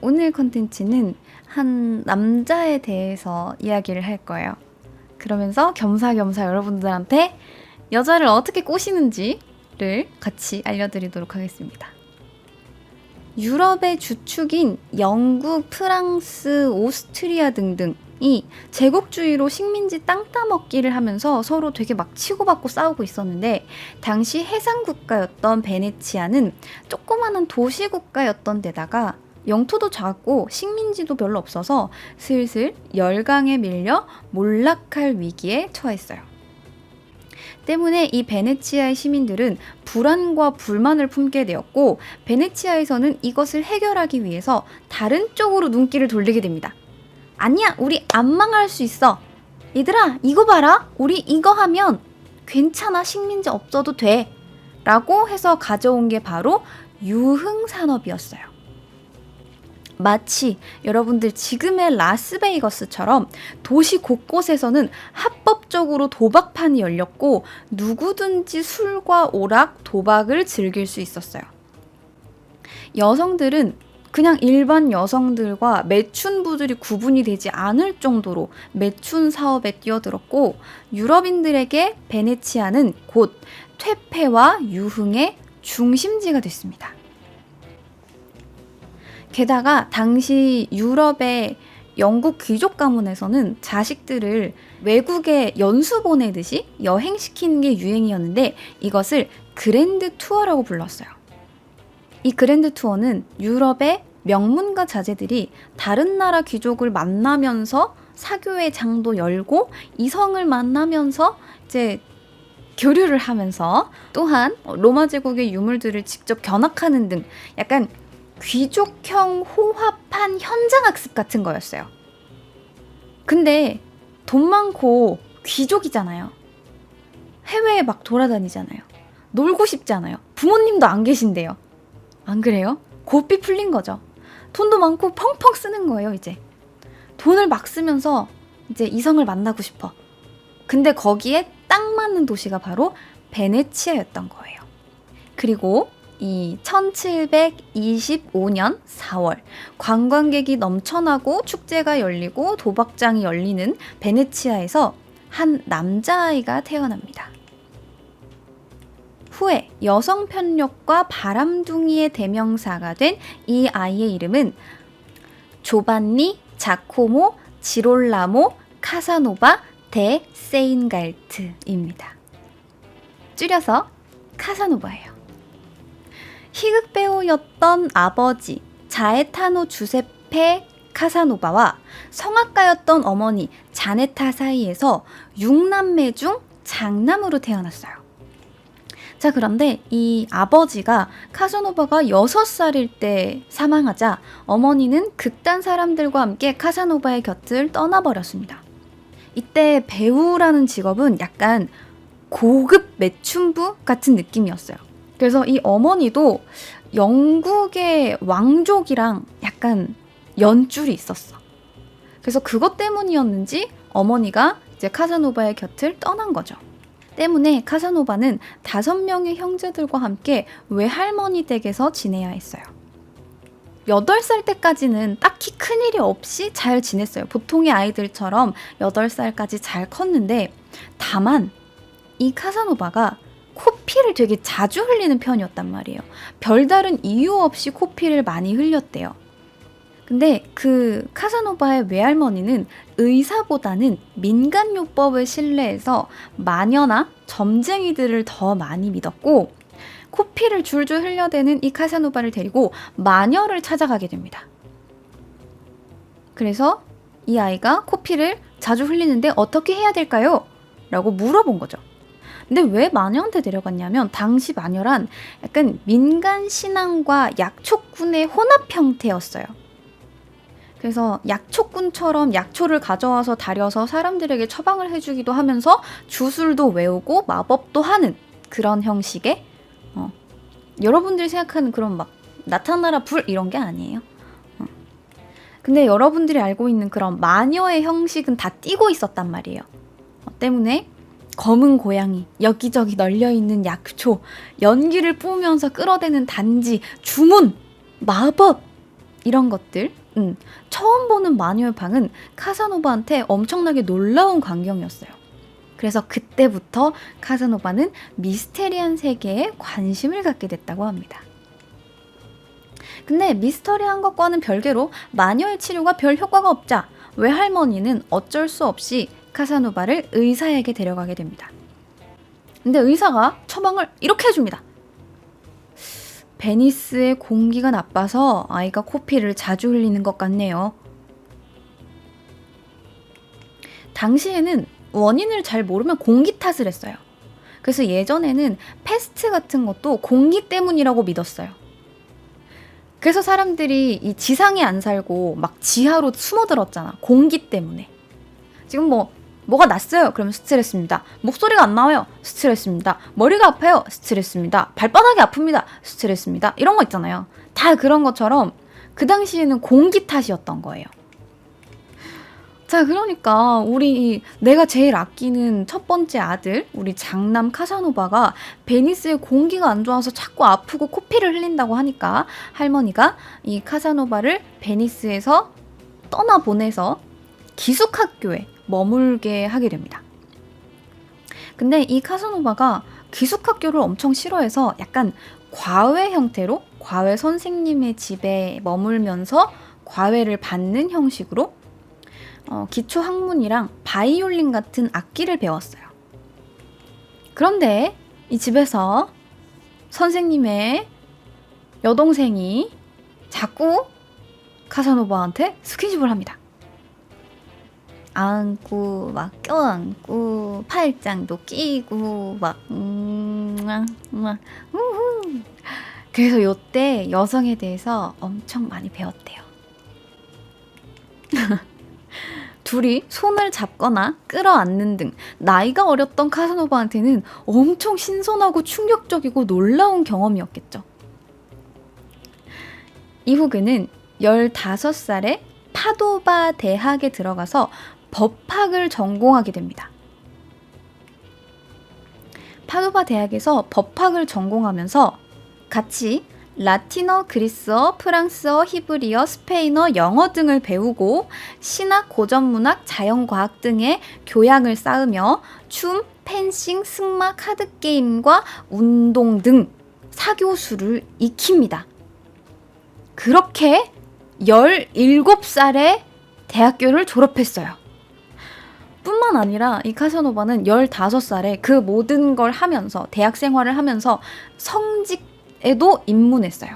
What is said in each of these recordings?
오늘 컨텐츠는 한 남자에 대해서 이야기를 할 거예요. 그러면서 겸사겸사 여러분들한테 여자를 어떻게 꼬시는지를 같이 알려드리도록 하겠습니다. 유럽의 주축인 영국, 프랑스, 오스트리아 등등이 제국주의로 식민지 땅 따먹기를 하면서 서로 되게 막 치고받고 싸우고 있었는데, 당시 해상국가였던 베네치아는 조그마한 도시국가였던 데다가 영토도 작고 식민지도 별로 없어서 슬슬 열강에 밀려 몰락할 위기에 처했어요. 때문에 이 베네치아의 시민들은 불안과 불만을 품게 되었고, 베네치아에서는 이것을 해결하기 위해서 다른 쪽으로 눈길을 돌리게 됩니다. 아니야, 우리 안 망할 수 있어. 얘들아, 이거 봐라. 우리 이거 하면 괜찮아. 식민지 없어도 돼. 라고 해서 가져온 게 바로 유흥산업이었어요. 마치 여러분들 지금의 라스베이거스처럼 도시 곳곳에서는 합법적으로 도박판이 열렸고, 누구든지 술과 오락, 도박을 즐길 수 있었어요. 여성들은 그냥 일반 여성들과 매춘부들이 구분이 되지 않을 정도로 매춘 사업에 뛰어들었고, 유럽인들에게 베네치아는 곧 퇴폐와 유흥의 중심지가 됐습니다. 게다가 당시 유럽의 영국 귀족 가문에서는 자식들을 외국에 연수 보내듯이 여행시키는 게 유행이었는데, 이것을 그랜드 투어라고 불렀어요. 이 그랜드 투어는 유럽의 명문가 자제들이 다른 나라 귀족을 만나면서 사교의 장도 열고, 이성을 만나면서 이제 교류를 하면서, 또한 로마 제국의 유물들을 직접 견학하는 등 약간 귀족형 호화판 현장학습 같은 거였어요. 근데 돈 많고 귀족이잖아요. 해외에 막 돌아다니잖아요. 놀고 싶잖아요. 부모님도 안 계신데요. 안 그래요? 고삐 풀린 거죠. 돈도 많고 펑펑 쓰는 거예요, 이제. 돈을 막 쓰면서 이제 이성을 만나고 싶어. 근데 거기에 딱 맞는 도시가 바로 베네치아였던 거예요. 그리고 이 1725년 4월, 관광객이 넘쳐나고 축제가 열리고 도박장이 열리는 베네치아에서 한 남자아이가 태어납니다. 후에 여성 편력과 바람둥이의 대명사가 된 이 아이의 이름은 조반니 자코모 지롤라모 카사노바 데 세인갈트입니다. 줄여서 카사노바예요. 희극 배우였던 아버지 자에타노 주세페 카사노바와 성악가였던 어머니 자네타 사이에서 6남매 중 장남으로 태어났어요. 자, 그런데 이 아버지가 카사노바가 6살일 때 사망하자 어머니는 극단 사람들과 함께 카사노바의 곁을 떠나버렸습니다. 이때 배우라는 직업은 약간 고급 매춘부 같은 느낌이었어요. 그래서 이 어머니도 영국의 왕족이랑 약간 연줄이 있었어. 그래서 그것 때문이었는지 어머니가 이제 카사노바의 곁을 떠난 거죠. 때문에 카사노바는 5명의 형제들과 함께 외할머니 댁에서 지내야 했어요. 8살 때까지는 딱히 큰일이 없이 잘 지냈어요. 보통의 아이들처럼 8살까지 잘 컸는데, 다만 이 카사노바가 코피를 되게 자주 흘리는 편이었단 말이에요. 별다른 이유 없이 코피를 많이 흘렸대요. 근데 그 카사노바의 외할머니는 의사보다는 민간요법을 신뢰해서 마녀나 점쟁이들을 더 많이 믿었고, 코피를 줄줄 흘려대는 이 카사노바를 데리고 마녀를 찾아가게 됩니다. 그래서 이 아이가 코피를 자주 흘리는데 어떻게 해야 될까요? 라고 물어본 거죠. 근데 왜 마녀한테 데려갔냐면, 당시 마녀란 약간 민간 신앙과 약초꾼의 혼합 형태였어요. 그래서 약초꾼처럼 약초를 가져와서 다려서 사람들에게 처방을 해주기도 하면서 주술도 외우고 마법도 하는 그런 형식의, 여러분들이 생각하는 그런 막 나타나라 불 이런 게 아니에요. 근데 여러분들이 알고 있는 그런 마녀의 형식은 다 띄고 있었단 말이에요. 때문에 검은 고양이, 여기저기 널려있는 약초, 연기를 뿜으면서 끌어대는 단지, 주문, 마법, 이런 것들, 처음 보는 마녀의 방은 카사노바한테 엄청나게 놀라운 광경이었어요. 그래서 그때부터 카사노바는 미스테리한 세계에 관심을 갖게 됐다고 합니다. 근데 미스터리한 것과는 별개로 마녀의 치료가 별 효과가 없자 외할머니는 어쩔 수 없이 카사노바를 의사에게 데려가게 됩니다. 근데 의사가 처방을 이렇게 해줍니다. 베니스의 공기가 나빠서 아이가 코피를 자주 흘리는 것 같네요. 당시에는 원인을 잘 모르면 공기 탓을 했어요. 그래서 예전에는 패스트 같은 것도 공기 때문이라고 믿었어요. 그래서 사람들이 이 지상에 안 살고 막 지하로 숨어들었잖아. 공기 때문에. 지금 뭐가 났어요? 그러면 스트레스입니다. 목소리가 안 나와요? 스트레스입니다. 머리가 아파요? 스트레스입니다. 발바닥이 아픕니다. 스트레스입니다. 이런 거 있잖아요. 다 그런 것처럼 그 당시에는 공기 탓이었던 거예요. 자, 그러니까 내가 제일 아끼는 첫 번째 아들, 우리 장남 카사노바가 베니스의 공기가 안 좋아서 자꾸 아프고 코피를 흘린다고 하니까 할머니가 이 카사노바를 베니스에서 떠나보내서 기숙학교에 머물게 하게 됩니다. 근데 이 카사노바가 기숙학교를 엄청 싫어해서 약간 과외 형태로 과외 선생님의 집에 머물면서 과외를 받는 형식으로 기초 학문이랑 바이올린 같은 악기를 배웠어요. 그런데 이 집에서 선생님의 여동생이 자꾸 카사노바한테 스킨십을 합니다. 안고 막 껴안고 팔짱도 끼고 막 그래서 요때 여성에 대해서 엄청 많이 배웠대요. 둘이 손을 잡거나 끌어안는 등 나이가 어렸던 카사노바한테는 엄청 신선하고 충격적이고 놀라운 경험이었겠죠. 이후 그는 15살에 파도바 대학에 들어가서 법학을 전공하게 됩니다. 파도바 대학에서 법학을 전공하면서 같이 라틴어, 그리스어, 프랑스어, 히브리어, 스페인어, 영어 등을 배우고 신학, 고전문학, 자연과학 등의 교양을 쌓으며 춤, 펜싱, 승마, 카드게임과 운동 등 사교수를 익힙니다. 그렇게 17살에 대학교를 졸업했어요. 뿐만 아니라 이 카사노바는 15살에 그 모든 걸 하면서 대학 생활을 하면서 성직에도 입문했어요.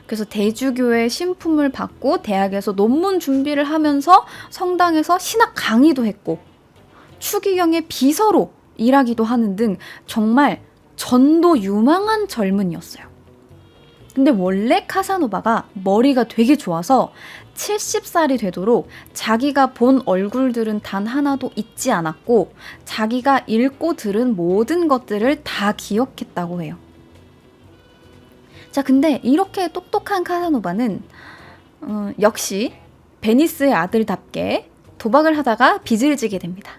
그래서 대주교의 신품을 받고 대학에서 논문 준비를 하면서 성당에서 신학 강의도 했고 추기경의 비서로 일하기도 하는 등 정말 전도 유망한 젊은이였어요. 근데 원래 카사노바가 머리가 되게 좋아서 70살이 되도록 자기가 본 얼굴들은 단 하나도 잊지 않았고 자기가 읽고 들은 모든 것들을 다 기억했다고 해요. 자, 근데 이렇게 똑똑한 카사노바는 역시 베니스의 아들답게 도박을 하다가 빚을 지게 됩니다.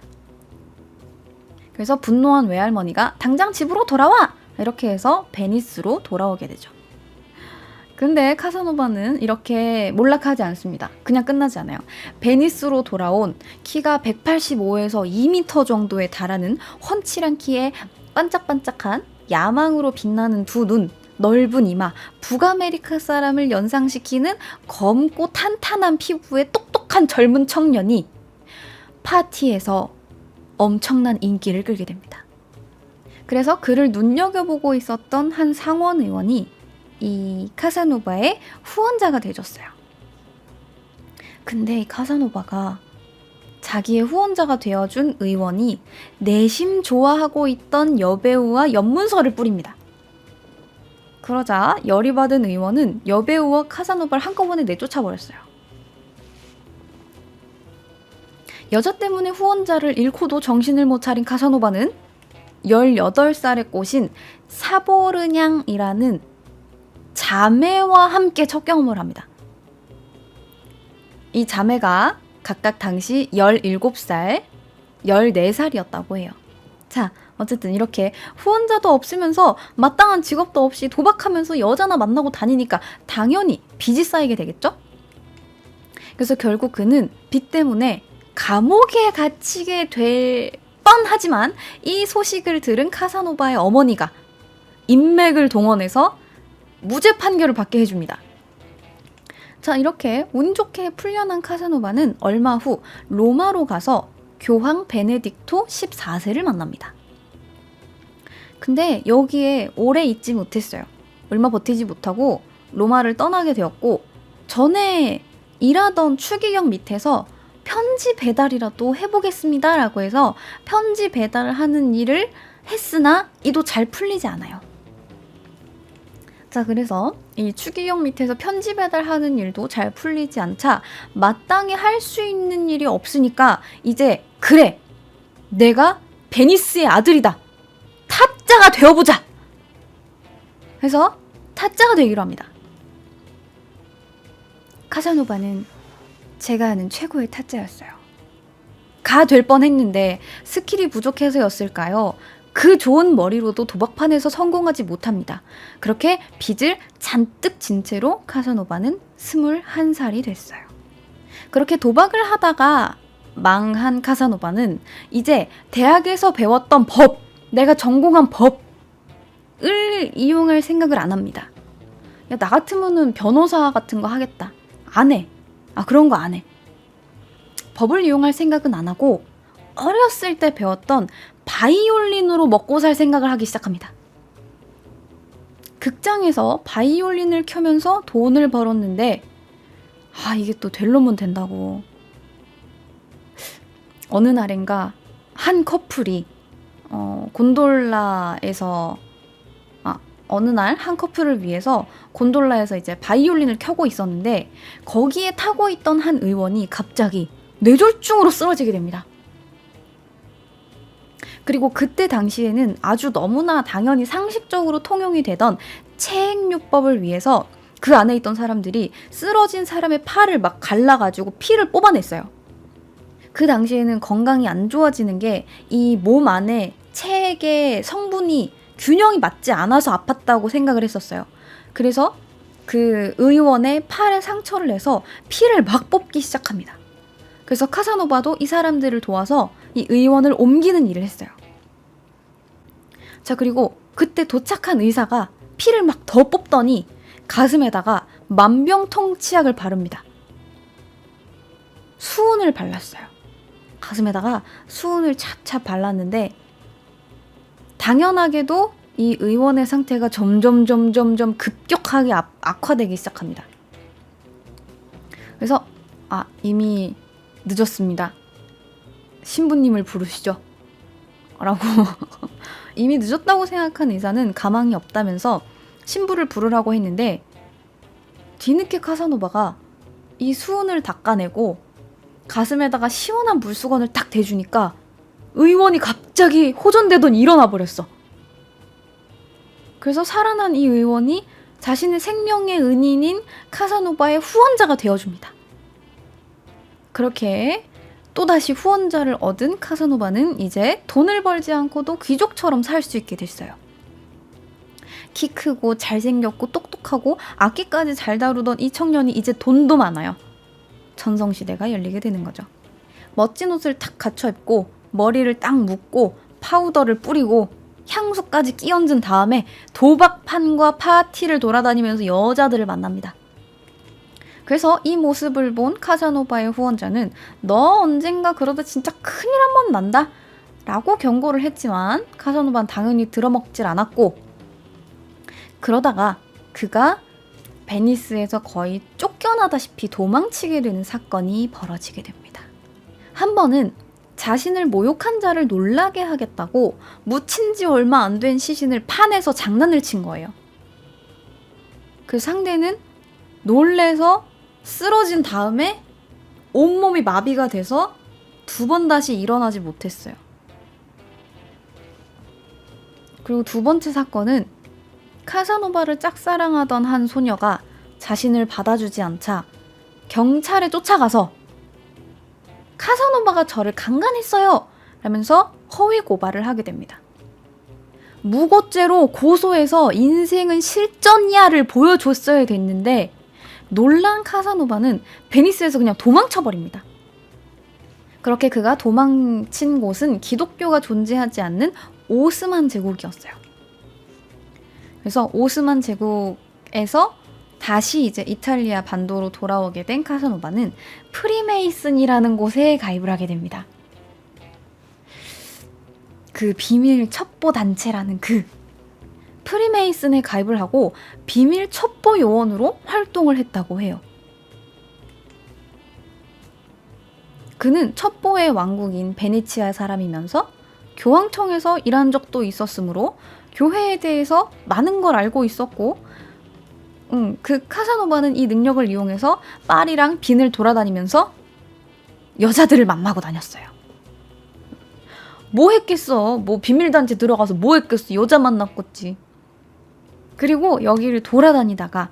그래서 분노한 외할머니가 당장 집으로 돌아와! 이렇게 해서 베니스로 돌아오게 되죠. 근데 카사노바는 이렇게 몰락하지 않습니다. 그냥 끝나지 않아요. 베니스로 돌아온 키가 185에서 2m 정도에 달하는 훤칠한 키에 반짝반짝한 야망으로 빛나는 두 눈, 넓은 이마, 북아메리카 사람을 연상시키는 검고 탄탄한 피부의 똑똑한 젊은 청년이 파티에서 엄청난 인기를 끌게 됩니다. 그래서 그를 눈여겨보고 있었던 한 상원 의원이 이 카사노바의 후원자가 되어줬어요. 근데 이 카사노바가 자기의 후원자가 되어준 의원이 내심 좋아하고 있던 여배우와 연문서를 뿌립니다. 그러자 열이 받은 의원은 여배우와 카사노바를 한꺼번에 내쫓아버렸어요. 여자 때문에 후원자를 잃고도 정신을 못 차린 카사노바는 18살에 꼬신 사보르냥이라는 자매와 함께 첫 경험을 합니다. 이 자매가 각각 당시 17살, 14살이었다고 해요. 자, 어쨌든 이렇게 후원자도 없으면서 마땅한 직업도 없이 도박하면서 여자나 만나고 다니니까 당연히 빚이 쌓이게 되겠죠? 그래서 결국 그는 빚 때문에 감옥에 갇히게 될 뻔하지만 이 소식을 들은 카사노바의 어머니가 인맥을 동원해서 무죄 판결을 받게 해줍니다. 자, 이렇게 운 좋게 풀려난 카사노바는 얼마 후 로마로 가서 교황 베네딕토 14세를 만납니다. 근데 여기에 오래 있지 못했어요. 얼마 버티지 못하고 로마를 떠나게 되었고, 전에 일하던 추기경 밑에서 편지 배달이라도 해보겠습니다 라고 해서 편지 배달을 하는 일을 했으나 이도 잘 풀리지 않아요. 자, 그래서 이 추기경 밑에서 편지 배달하는 일도 잘 풀리지 않자 마땅히 할 수 있는 일이 없으니까 이제 그래! 내가 베니스의 아들이다! 타짜가 되어보자! 해서 타짜가 되기로 합니다. 카사노바는 제가 아는 최고의 타짜였어요. 가 될 뻔했는데 스킬이 부족해서였을까요? 그 좋은 머리로도 도박판에서 성공하지 못합니다. 그렇게 빚을 잔뜩 진 채로 카사노바는 21살이 됐어요. 그렇게 도박을 하다가 망한 카사노바는 이제 대학에서 배웠던 법, 내가 전공한 법을 이용할 생각을 안 합니다. 야, 나 같으면은 변호사 같은 거 하겠다. 안 해. 그런 거 안 해. 법을 이용할 생각은 안 하고 어렸을 때 배웠던 바이올린으로 먹고 살 생각을 하기 시작합니다. 극장에서 바이올린을 켜면서 돈을 벌었는데 이게 또 될 놈은 된다고. 어느 날인가 한 커플이 곤돌라에서 어느 날 한 커플을 위해서 곤돌라에서 이제 바이올린을 켜고 있었는데 거기에 타고 있던 한 의원이 갑자기 뇌졸중으로 쓰러지게 됩니다. 그리고 그때 당시에는 아주 너무나 당연히 상식적으로 통용이 되던 체액요법을 위해서 그 안에 있던 사람들이 쓰러진 사람의 팔을 막 갈라가지고 피를 뽑아냈어요. 그 당시에는 건강이 안 좋아지는 게 이 몸 안에 체액의 성분이 균형이 맞지 않아서 아팠다고 생각을 했었어요. 그래서 그 의원의 팔에 상처를 내서 피를 막 뽑기 시작합니다. 그래서 카사노바도 이 사람들을 도와서 이 의원을 옮기는 일을 했어요. 자, 그리고 그때 도착한 의사가 피를 막 더 뽑더니 가슴에다가 만병통치약을 바릅니다. 수은을 발랐어요. 가슴에다가 수은을 찹찹 발랐는데 당연하게도 이 의원의 상태가 점점 급격하게 악화되기 시작합니다. 그래서 이미 늦었습니다. 신부님을 부르시죠. 라고 이미 늦었다고 생각한 의사는 가망이 없다면서 신부를 부르라고 했는데 뒤늦게 카사노바가 이 수은을 닦아내고 가슴에다가 시원한 물수건을 딱 대주니까 의원이 갑자기 호전되더니 일어나 버렸어. 그래서 살아난 이 의원이 자신의 생명의 은인인 카사노바의 후원자가 되어줍니다. 그렇게 또다시 후원자를 얻은 카사노바는 이제 돈을 벌지 않고도 귀족처럼 살 수 있게 됐어요. 키 크고 잘생겼고 똑똑하고 악기까지 잘 다루던 이 청년이 이제 돈도 많아요. 전성시대가 열리게 되는 거죠. 멋진 옷을 탁 갖춰 입고 머리를 딱 묶고 파우더를 뿌리고 향수까지 끼얹은 다음에 도박판과 파티를 돌아다니면서 여자들을 만납니다. 그래서 이 모습을 본 카사노바의 후원자는 너 언젠가 그러다 진짜 큰일 한번 난다 라고 경고를 했지만 카사노바는 당연히 들어먹질 않았고, 그러다가 그가 베니스에서 거의 쫓겨나다시피 도망치게 되는 사건이 벌어지게 됩니다. 한 번은 자신을 모욕한 자를 놀라게 하겠다고 묻힌 지 얼마 안 된 시신을 판에서 장난을 친 거예요. 그 상대는 놀래서 쓰러진 다음에 온몸이 마비가 돼서 2번 다시 일어나지 못했어요. 그리고 2번째 사건은 카사노바를 짝사랑하던 한 소녀가 자신을 받아주지 않자 경찰에 쫓아가서 카사노바가 저를 강간했어요 라면서 허위 고발을 하게 됩니다. 무고죄로 고소해서 인생은 실전이야를 보여줬어야 됐는데 놀란 카사노바는 베니스에서 그냥 도망쳐버립니다. 그렇게 그가 도망친 곳은 기독교가 존재하지 않는 오스만 제국이었어요. 그래서 오스만 제국에서 다시 이제 이탈리아 반도로 돌아오게 된 카사노바는 프리메이슨이라는 곳에 가입을 하게 됩니다. 그 비밀 첩보 단체라는 그 프리메이슨에 가입을 하고 비밀 첩보 요원으로 활동을 했다고 해요. 그는 첩보의 왕국인 베네치아 사람이면서 교황청에서 일한 적도 있었으므로 교회에 대해서 많은 걸 알고 있었고, 그 카사노바는 이 능력을 이용해서 파리랑 빈을 돌아다니면서 여자들을 만나고 다녔어요. 뭐 했겠어? 뭐 비밀단체 들어가서 뭐 했겠어? 여자 만났겠지. 그리고 여기를 돌아다니다가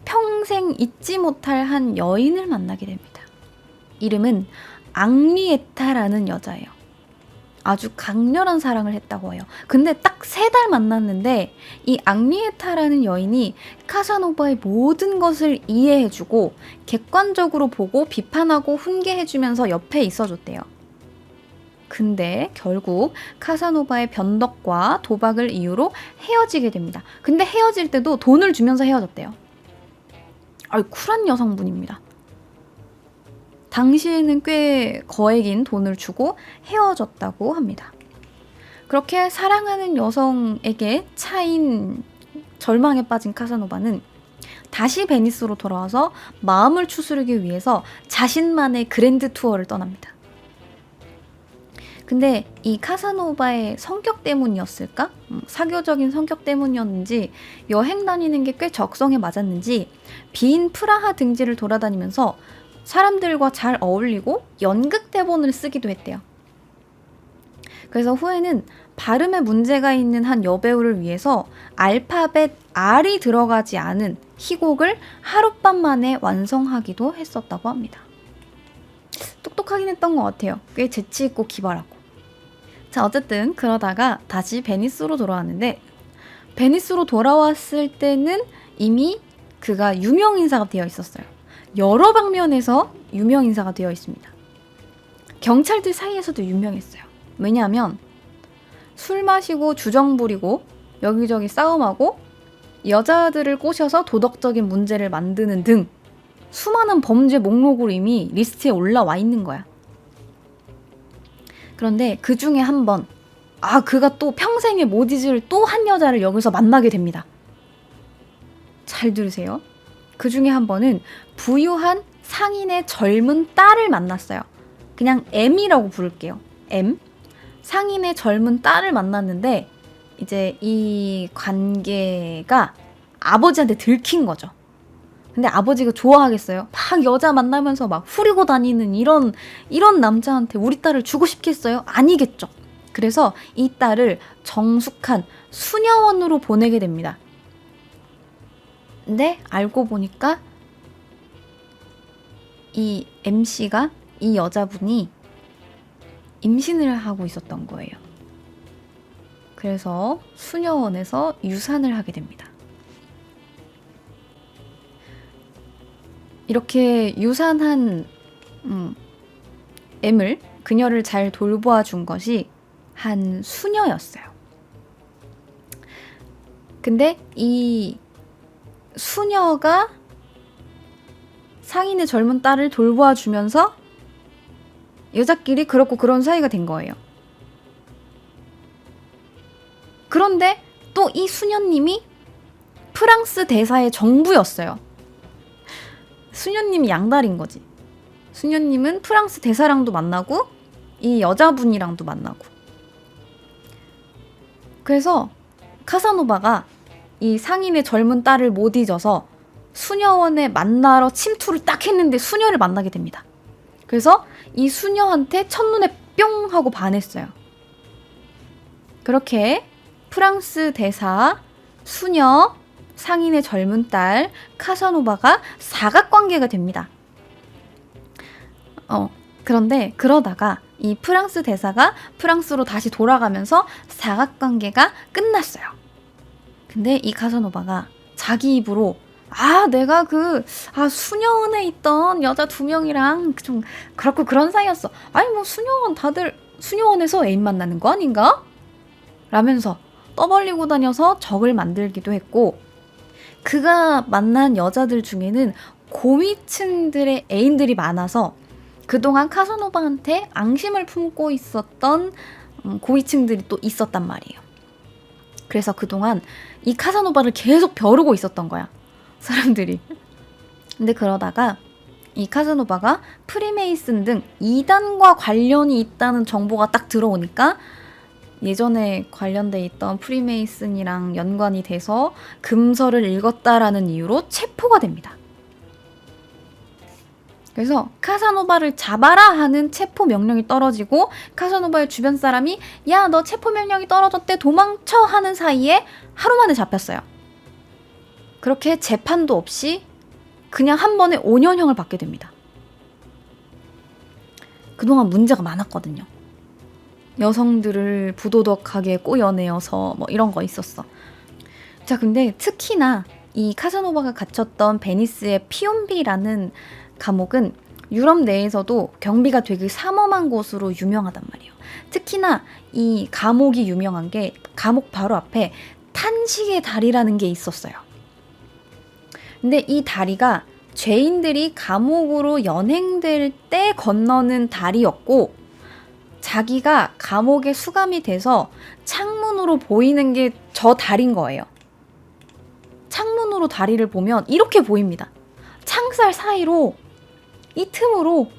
평생 잊지 못할 한 여인을 만나게 됩니다. 이름은 앙리에타라는 여자예요. 아주 강렬한 사랑을 했다고 해요. 근데 딱 3달 만났는데 이 앙리에타라는 여인이 카사노바의 모든 것을 이해해주고 객관적으로 보고 비판하고 훈계해주면서 옆에 있어줬대요. 근데 결국 카사노바의 변덕과 도박을 이유로 헤어지게 됩니다. 근데 헤어질 때도 돈을 주면서 헤어졌대요. 쿨한 여성분입니다. 당시에는 꽤 거액인 돈을 주고 헤어졌다고 합니다. 그렇게 사랑하는 여성에게 차인 절망에 빠진 카사노바는 다시 베니스로 돌아와서 마음을 추스르기 위해서 자신만의 그랜드 투어를 떠납니다. 근데 이 카사노바의 성격 때문이었을까? 사교적인 성격 때문이었는지 여행 다니는 게 꽤 적성에 맞았는지 빈 프라하 등지를 돌아다니면서 사람들과 잘 어울리고 연극 대본을 쓰기도 했대요. 그래서 후에는 발음에 문제가 있는 한 여배우를 위해서 알파벳 R이 들어가지 않은 희곡을 하룻밤 만에 완성하기도 했었다고 합니다. 똑똑하긴 했던 것 같아요. 꽤 재치있고 기발하고. 자, 어쨌든 그러다가 다시 베니스로 돌아왔는데 베니스로 돌아왔을 때는 이미 그가 유명인사가 되어 있었어요. 여러 방면에서 유명인사가 되어 있습니다. 경찰들 사이에서도 유명했어요. 왜냐하면 술 마시고 주정 부리고 여기저기 싸움하고 여자들을 꼬셔서 도덕적인 문제를 만드는 등 수많은 범죄 목록으로 이미 리스트에 올라와 있는 거야. 그런데 그 중에 한 번, 그가 또 평생에 못 잊을 또 한 여자를 여기서 만나게 됩니다. 잘 들으세요. 그 중에 한 번은 부유한 상인의 젊은 딸을 만났어요. 그냥 M이라고 부를게요. M. 상인의 젊은 딸을 만났는데 이제 이 관계가 아버지한테 들킨 거죠. 근데 아버지가 좋아하겠어요? 막 여자 만나면서 막 후리고 다니는 이런 남자한테 우리 딸을 주고 싶겠어요? 아니겠죠. 그래서 이 딸을 정숙한 수녀원으로 보내게 됩니다. 근데 알고 보니까 이 MC가 이 여자분이 임신을 하고 있었던 거예요. 그래서 수녀원에서 유산을 하게 됩니다. 이렇게 유산한 M을, 그녀를 잘 돌보아 준 것이 한 수녀였어요. 근데 이 수녀가 상인의 젊은 딸을 돌보아 주면서 여자끼리 그렇고 그런 사이가 된 거예요. 그런데 또 이 수녀님이 프랑스 대사의 정부였어요. 수녀님이 양다리인 거지. 수녀님은 프랑스 대사랑도 만나고 이 여자분이랑도 만나고. 그래서 카사노바가 이 상인의 젊은 딸을 못 잊어서 수녀원에 만나러 침투를 딱 했는데 수녀를 만나게 됩니다. 그래서 이 수녀한테 첫눈에 뿅 하고 반했어요. 그렇게 프랑스 대사, 수녀, 상인의 젊은 딸, 카사노바가 사각관계가 됩니다. 그런데 그러다가 이 프랑스 대사가 프랑스로 다시 돌아가면서 사각관계가 끝났어요. 근데 이 카사노바가 자기 입으로 내가 수녀원에 있던 여자 2명이랑 좀 그렇고 그런 사이였어. 아니 뭐 수녀원 다들 수녀원에서 애인 만나는 거 아닌가? 라면서 떠벌리고 다녀서 적을 만들기도 했고, 그가 만난 여자들 중에는 고위층들의 애인들이 많아서 그동안 카사노바한테 앙심을 품고 있었던 고위층들이 또 있었단 말이에요. 그래서 그동안 이 카사노바를 계속 벼르고 있었던 거야, 사람들이. 근데 그러다가 이 카사노바가 프리메이슨 등 이단과 관련이 있다는 정보가 딱 들어오니까 예전에 관련돼 있던 프리메이슨이랑 연관이 돼서 금서를 읽었다라는 이유로 체포가 됩니다. 그래서 카사노바를 잡아라 하는 체포 명령이 떨어지고, 카사노바의 주변 사람이 야, 너 체포 명령이 떨어졌대, 도망쳐 하는 사이에 하루 만에 잡혔어요. 그렇게 재판도 없이 그냥 한 번에 5년형을 받게 됩니다. 그동안 문제가 많았거든요. 여성들을 부도덕하게 꼬여내어서 뭐 이런 거 있었어. 자, 근데 특히나 이 카사노바가 갇혔던 베니스의 피온비라는 감옥은 유럽 내에서도 경비가 되게 삼엄한 곳으로 유명하단 말이에요. 특히나 이 감옥이 유명한 게 감옥 바로 앞에 탄식의 다리라는 게 있었어요. 근데 이 다리가 죄인들이 감옥으로 연행될 때 건너는 다리였고, 자기가 감옥에 수감이 돼서 창문으로 보이는 게 저 다리인 거예요. 창문으로 다리를 보면 이렇게 보입니다. 창살 사이로, 이 틈으로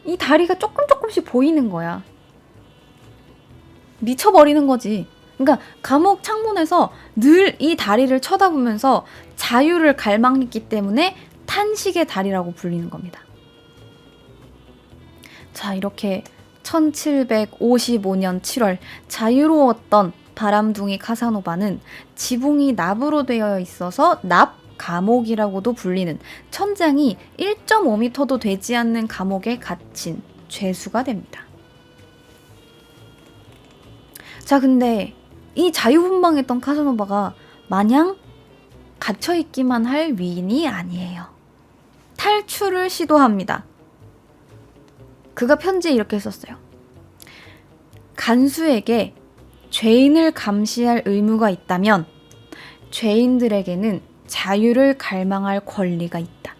이 다리가 조금씩 보이는 거야. 미쳐버리는 거지. 그러니까 감옥 창문에서 늘 이 다리를 쳐다보면서 자유를 갈망했기 때문에 탄식의 다리라고 불리는 겁니다. 자, 이렇게 1755년 7월 자유로웠던 바람둥이 카사노바는 지붕이 납으로 되어 있어서 납 감옥이라고도 불리는 천장이 1.5m도 되지 않는 감옥에 갇힌 죄수가 됩니다. 자, 근데 이 자유분방했던 카사노바가 마냥 갇혀있기만 할 위인이 아니에요. 탈출을 시도합니다. 그가 편지에 이렇게 썼어요. 간수에게 죄인을 감시할 의무가 있다면 죄인들에게는 자유를 갈망할 권리가 있다.